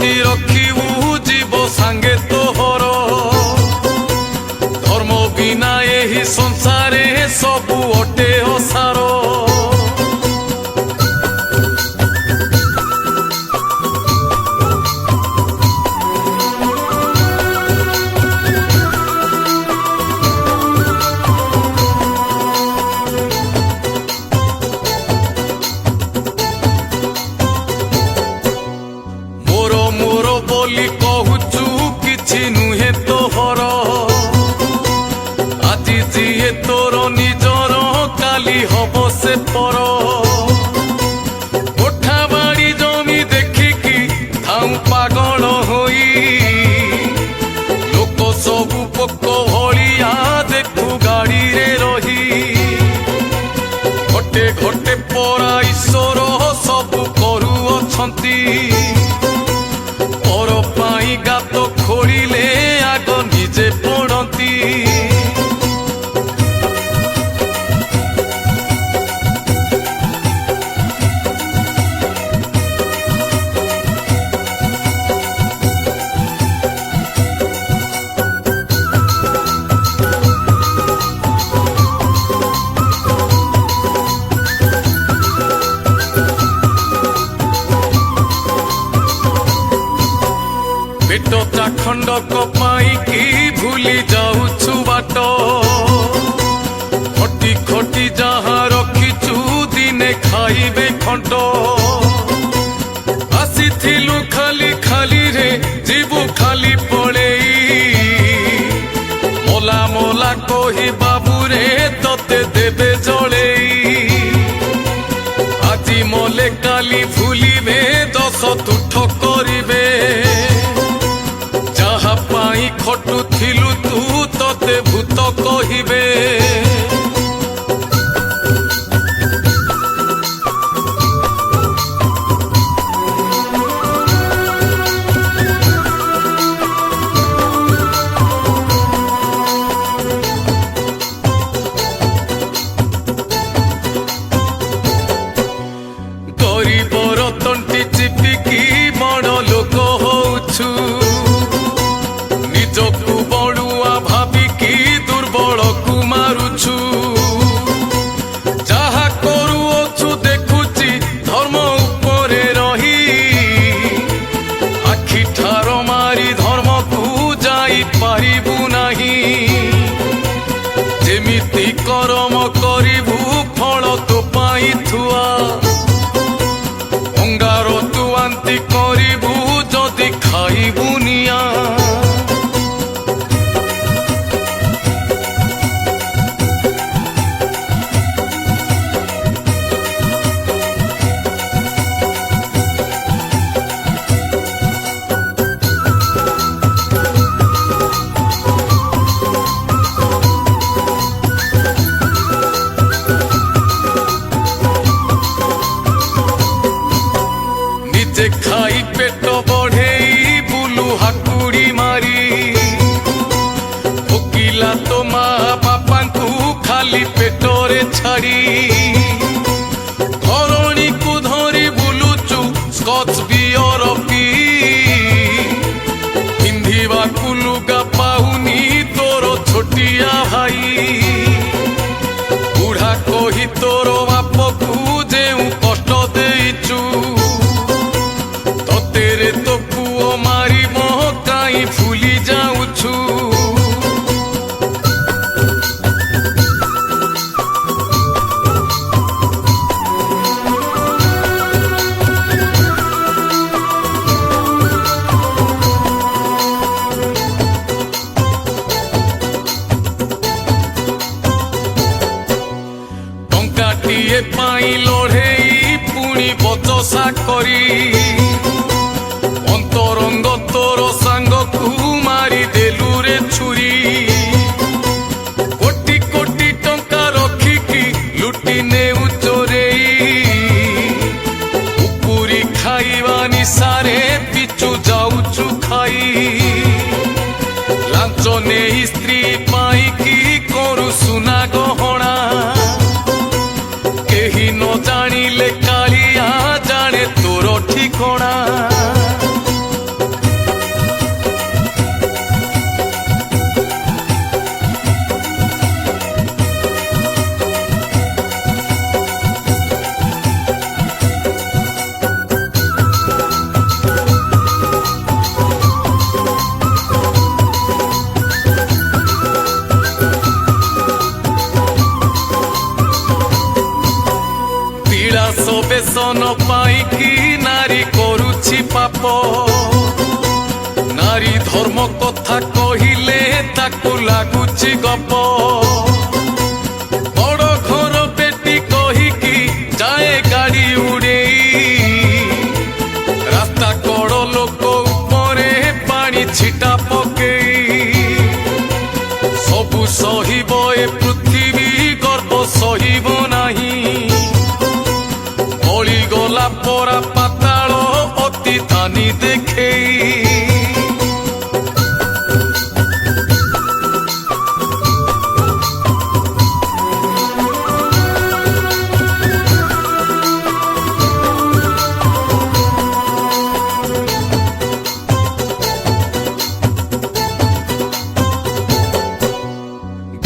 जदि रखिबू जीव सांगे तोहर धर्म बिना एही संसारे सबु अटे असार बोली कहूचु किछि नुहे तोहर आजि जिए तोर निजर काली हब से पर कोठा बाड़ी जमी देखिकी थाऊ पागल होई लोक सबु पोक भलिया देखु गाड़ी रे रही घटे घटे परा ईश्वर सबु करू अछंती गात खोलिले आग निजे पड़ती पेट चाखंडक पाईकी भूली जाऊछु बाट खटी खटी जहाँ रखिचु दिने खाइबे खंट आसीथिलु खाली खाली रे जीवु खाली पड़ेई मोला मोला कही बाबू रे तते देबे जड़ेई आजी मोले काली भूलिबे दस तुठ करिबे पाई खटु थिलु तू तते भूत कहिबे गरीबर तंटी चिपिकी बड़ लोक होउछु निजकु बड़ुआ भाविकी दुर्बल को मारुछु जहा करुअछु देखुची धर्म उपरे रही आखि ठार मारी धर्म को जाई पारिबु नाही जेमिति करम करिबु फल तो पाई थुआ अंगार तु आंती करिबु जदि खाइबु निया खाई पेट बढ़े बुलू हाकुड़ी मारी भोकिला तो माँ बापा को खाली पेटरे छाड़ी धरणी को धरी बुलुचु स्कॉच बियर पी पिंधिबा को लुगा पाउनी तोर छोटिया भाई बुढ़ा कही तोर बाप को जेउ कष्ट देइचु तेरे तो पुओ मारी मोह काई भूली जाऊछु टंकाटिए पाई लड़ेई पुणी बचसा करी अंतरंग तोर सांग को मारी देलु रे छुरी कोटी कोटी टंका रखिकी लुटी नेउ चोरेई उपुरी खाइबा निसारे पिचु जाऊछु खाई लांच नेई स्त्री पाईकी करू सुना गहना केही न जानिले कालिया जाने तोर ठिकणा ଧନ ପାଇକି ନାରୀ କରୁଛି ପାପ। ନାରୀ ଧର୍ମ କଥା କହିଲେ ତାକୁ ଲାଗୁଛି ଗପ। ବଡ଼ ଘର ବେଟି କହିକି ଯାଏ ଗାଡ଼ି ଉଡ଼େଇ, ରାସ୍ତା କଡ଼ ଲୋକ ଉପରେ ପାଣି ଛିଟା ପକେଇ। ସବୁ ସହିବ ଏ ପୃଥିବୀ, ଗର୍ବ ସହିବ ନାହିଁ। ବଳିଗଲା ପରା ପାତାଳ ଅତି ଦାନି ଦେଖେଇ।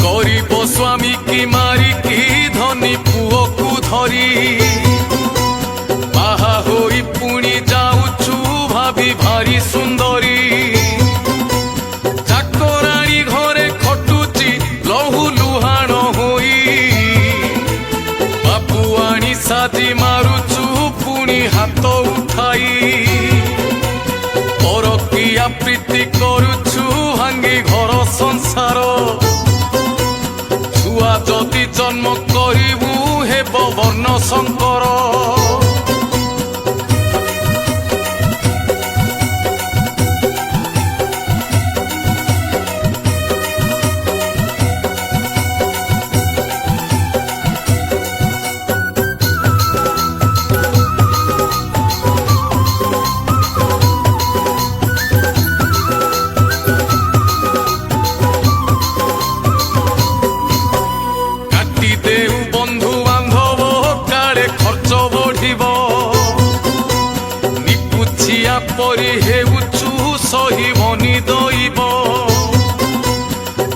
ଗରିବ ସ୍ୱାମୀ କି ମାରିକି ଧନୀ ପୁଅକୁ ଧରି, ବାହା ହୋଇ ପୁଣି ଯାଉଛୁ ଭାବି ଭାରି ସୁନ୍ଦରୀ। ଚାକରାଣୀ ଘରେ ଖଟୁଛି ଲହୁ ଲୁହାଣ ହୋଇ, ବାବୁ ଆଣି ସାଜି ମାରୁଛୁ ପୁଣି ହାତ ଉଠାଇ। ପରକିଆ ପ୍ରୀତି କରୁଛୁ ଭାଙ୍ଗି ଘର ସଂସାର। ଛୁଆ ଯଦି ଜନ୍ମ କରିବୁ ହେବ ବର୍ଣ୍ଣ ଶଙ୍କର। ଦେଉ ବନ୍ଧୁ ବାନ୍ଧବ କାଳେ ଖର୍ଚ୍ଚ ବଢିବ। ନିପୁଛିଆ ପରି ହେଉଛୁ ସହିବନି ଦଇବ।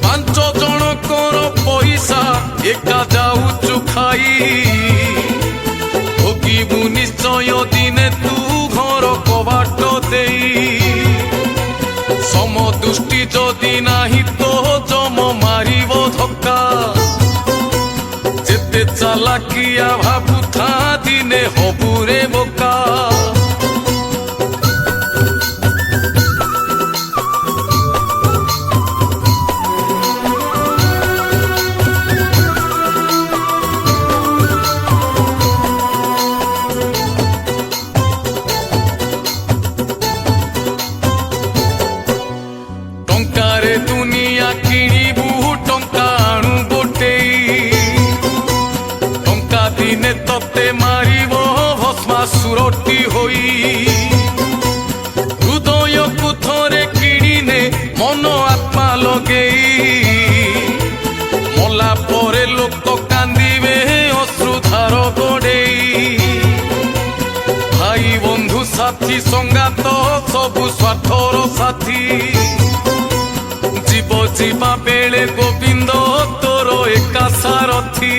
5 ଜଣଙ୍କର ପଇସା ଏକା ଯାଉଛୁ ଖାଇ। ଭୋଗିବୁ ନିଶ୍ଚୟ ଦିନେ ତୁ ଘର କବାଟ ଦେଇ। ସମଦୃଷ୍ଟି ଯଦି ନାହିଁ ତ ଜମ ମାରିବ ଧକ୍କା। ଯେତେ ଚାଲାକିଆ ଭାବୁଥା ଦିନେ ହବୁରେ ବୋକା। ଟଙ୍କାରେ ଦୁନିଆ କିଣିବୁ, ଟଙ୍କା ଆଣୁ ଗୋଟେଇ। ଦିନେ ତତେ ମାରିବ ଭସ୍ମାସୁରଟି ହୋଇ। ହୃଦୟକୁ ଥରେ କିଣିନେ ମନ ଆତ୍ମା ଲଗେଇ। ମଲା ପରେ ଲୋକ କାନ୍ଦିବେ ଅଶ୍ରୁଧାର ଗଡ଼େଇ। ଭାଇ ବନ୍ଧୁ ସାଥୀ ସଙ୍ଗାତ ସବୁ ସ୍ୱାର୍ଥର ସାଥୀ। ଯିବ ଯିବା ବେଳେ ଗୋବିନ୍ଦ ତୋର ଏକା ସାରଥୀ।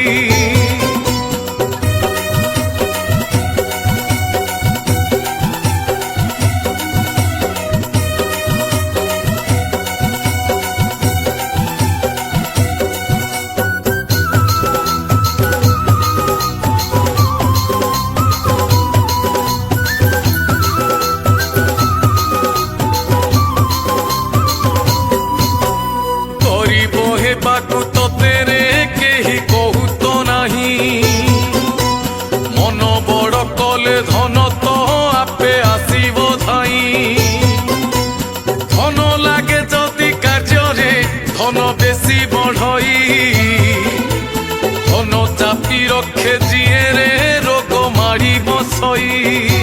ହେବାକୁ ତତେରେ କେହି କହୁତ ନାହିଁ। ମନ ବଡ଼ କଲେ ଧନ ତ ଆପେ ଆସିବ ଧାଇଁ। ଧନ ଲାଗେ ଯଦି କାର୍ଯ୍ୟରେ ଧନ ବେଶୀ ବଢ଼ଇ। ଧନ ଚାପି ରଖେ ଯିଏରେ ରୋଗ ମାଡ଼ି ବସଇ।